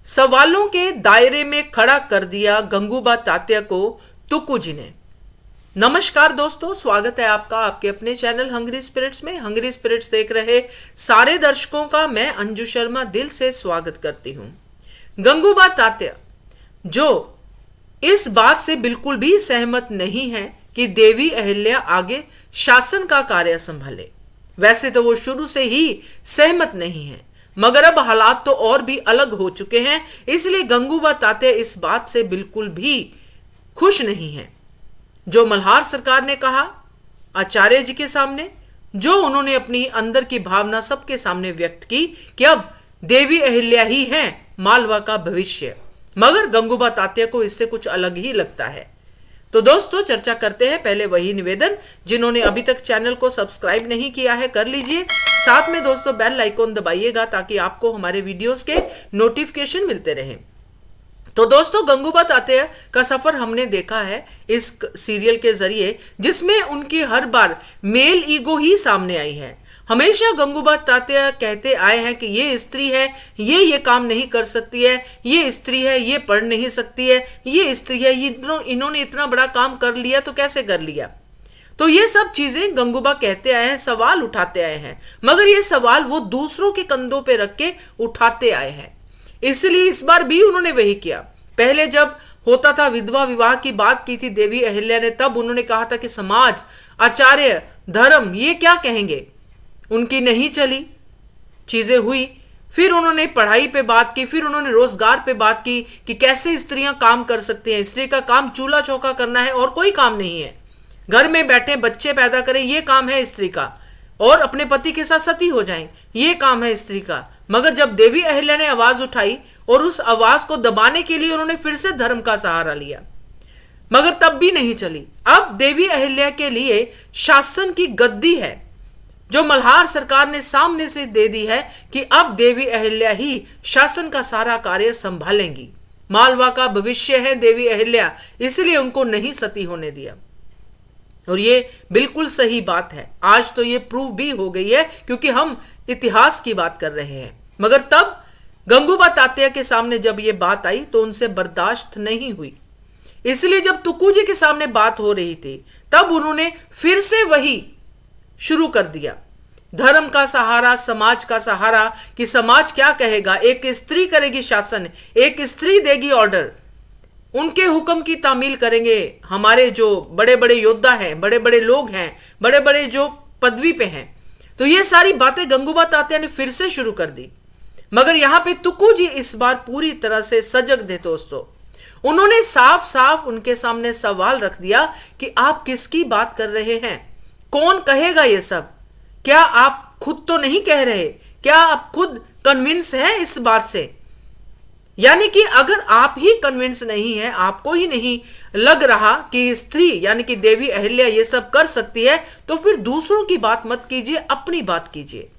सवालों के दायरे में खड़ा कर दिया गंगूबा तात्या को तुक्कू जी ने। नमस्कार दोस्तों, स्वागत है आपका आपके अपने चैनल हंग्री स्पिरिट्स में। हंग्री स्पिरिट्स देख रहे सारे दर्शकों का मैं अंजू शर्मा दिल से स्वागत करती हूं। गंगूबा तात्या जो इस बात से बिल्कुल भी सहमत नहीं है कि देवी अहिल्या आगे शासन का कार्य संभाले। वैसे तो वो शुरू से ही सहमत नहीं है, मगर अब हालात तो और भी अलग हो चुके हैं, इसलिए गंगूबा तात्या इस बात से बिल्कुल भी खुश नहीं है। जो मल्हार सरकार ने कहा आचार्य जी के सामने, जो उन्होंने अपनी अंदर की भावना सबके सामने व्यक्त की कि अब देवी अहिल्या ही हैं मालवा का भविष्य, मगर गंगूबा तात्या को इससे कुछ अलग ही लगता है। तो दोस्तों चर्चा करते हैं। पहले वही निवेदन, जिन्होंने अभी तक चैनल को सब्सक्राइब नहीं किया है कर लीजिए, साथ में दोस्तों बेल आइकॉन दबाइएगा ताकि आपको हमारे वीडियोस के नोटिफिकेशन मिलते रहें। तो दोस्तों गंगूबा तात्या का सफर हमने देखा है इस सीरियल के जरिए, जिसमें उनकी हर बार मेल ईगो ही सामने आई है। हमेशा गंगूबा तात्या कहते आए हैं कि ये स्त्री है, ये काम नहीं कर सकती है, ये स्त्री है, ये पढ़ नहीं सकती है, ये स्त्री है, इन्होंने इतना बड़ा काम कर लिया तो कैसे कर लिया। तो ये सब चीजें गंगूबा कहते आए हैं, सवाल उठाते आए हैं, मगर ये सवाल वो दूसरों के कंधों पे रख के उठाते आए हैं। इसलिए इस बार भी उन्होंने वही किया। पहले जब होता था विधवा विवाह की बात की थी देवी अहिल्या ने, तब उन्होंने कहा था कि समाज, आचार्य, धर्म ये क्या कहेंगे। उनकी नहीं चली, चीजें हुई। फिर उन्होंने पढ़ाई पे बात की, फिर उन्होंने रोजगार पे बात की कि कैसे स्त्रियां काम कर सकती हैं। स्त्री का काम चूल्हा चौका करना है और कोई काम नहीं है। घर में बैठे बच्चे पैदा करें, ये काम है स्त्री का, और अपने पति के साथ सती हो जाएं, ये काम है स्त्री का। मगर जब देवी अहिल्या ने आवाज उठाई और उस आवाज को दबाने के लिए उन्होंने फिर से धर्म का सहारा लिया, मगर तब भी नहीं चली। अब देवी अहिल्या के लिए शासन की गद्दी है जो मल्हार सरकार ने सामने से दे दी है कि अब देवी अहिल्या ही शासन का सारा कार्य संभालेंगी। मालवा का भविष्य है देवी अहिल्या, इसलिए उनको नहीं सती होने दिया। और ये बिल्कुल सही बात है। आज तो ये प्रूव भी हो गई है क्योंकि हम इतिहास की बात कर रहे हैं। मगर तब गंगूबा तात्या के सामने जब ये बात आई तो उनसे बर्दाश्त नहीं हुई। इसलिए जब तुक्कू जी के सामने बात हो रही थी तब उन्होंने फिर से वही शुरू कर दिया, धर्म का सहारा, समाज का सहारा, कि समाज क्या कहेगा। एक स्त्री करेगी शासन, एक स्त्री देगी ऑर्डर, उनके हुक्म की तामील करेंगे हमारे जो बड़े बड़े योद्धा हैं, बड़े बड़े लोग हैं, बड़े बड़े जो पदवी पे हैं। तो ये सारी बातें गंगूबा तात्या ने फिर से शुरू कर दी। मगर यहां पे तुक्कू जी इस बार पूरी तरह से सजग थे दोस्तों। उन्होंने साफ साफ उनके सामने सवाल रख दिया कि आप किसकी बात कर रहे हैं, कौन कहेगा ये सब। क्या आप खुद तो नहीं कह रहे, क्या आप खुद कन्विंस हैं इस बात से। यानी कि अगर आप ही कन्विंस नहीं है, आपको ही नहीं लग रहा कि स्त्री यानी कि देवी अहिल्या ये सब कर सकती है, तो फिर दूसरों की बात मत कीजिए, अपनी बात कीजिए।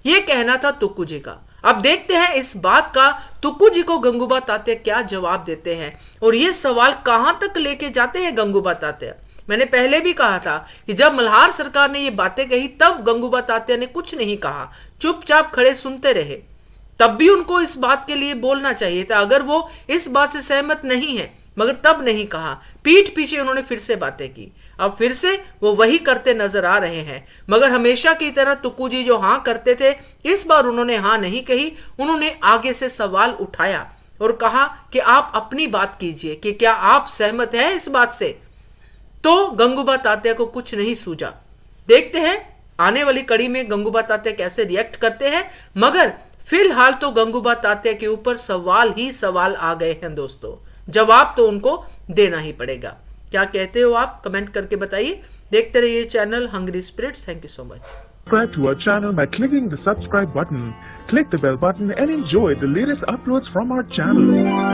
ये कहना था तुक्कू जी का। अब देखते हैं इस बात का तुक्कू जी को गंगूबा तात्या क्या जवाब देते हैं और ये सवाल कहां तक लेके जाते हैं गंगूबा तात्या। मैंने पहले भी कहा था कि जब मल्हार सरकार ने ये बातें कही तब गंगूबा तात्या ने कुछ नहीं कहा, चुपचाप खड़े सुनते रहे। तब भी उनको इस बात के लिए बोलना चाहिए था अगर वो इस बात से सहमत नहीं है, मगर तब नहीं कहा। पीठ पीछे उन्होंने फिर से बातें की। अब फिर से वो वही करते नजर आ रहे हैं, मगर हमेशा की तरह तुक्कू जी जो हां करते थे, इस बार उन्होंने हां नहीं कही। उन्होंने आगे से सवाल उठाया और कहा कि आप अपनी बात कीजिए कि क्या आप सहमत हैं इस बात से। तो गंगूबा तात्या को कुछ नहीं सूझा। देखते हैं आने वाली कड़ी में गंगूबा तात्या कैसे रिएक्ट करते हैं, मगर फिलहाल तो गंगूबा तात्या के ऊपर सवाल ही सवाल आ गए हैं दोस्तों। जवाब तो उनको देना ही पड़ेगा। क्या कहते हो आप, कमेंट करके बताइए। देखते रहिए channel Hungry Spirits. Thank you so much. Subscribe to our channel by clicking the subscribe button. Click the bell button and enjoy the latest uploads from our channel.